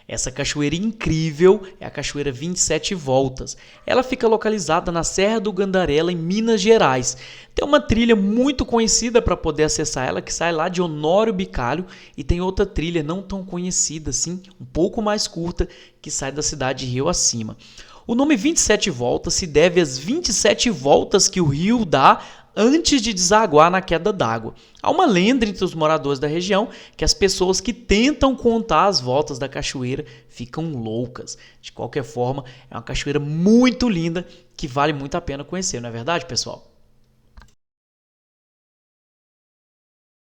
Essa cachoeira incrível é a Cachoeira 27 Voltas. Ela fica localizada na Serra do Gandarela, em Minas Gerais. Tem uma trilha muito conhecida para poder acessar ela, que sai lá de Honório Bicalho, e tem outra trilha não tão conhecida assim, um pouco mais curta, que sai da cidade de Rio Acima. O nome 27 Voltas se deve às 27 voltas que o rio dá antes de desaguar na queda d'água. Há uma lenda entre os moradores da região que as pessoas que tentam contar as voltas da cachoeira ficam loucas. De qualquer forma, é uma cachoeira muito linda que vale muito a pena conhecer, não é verdade, pessoal?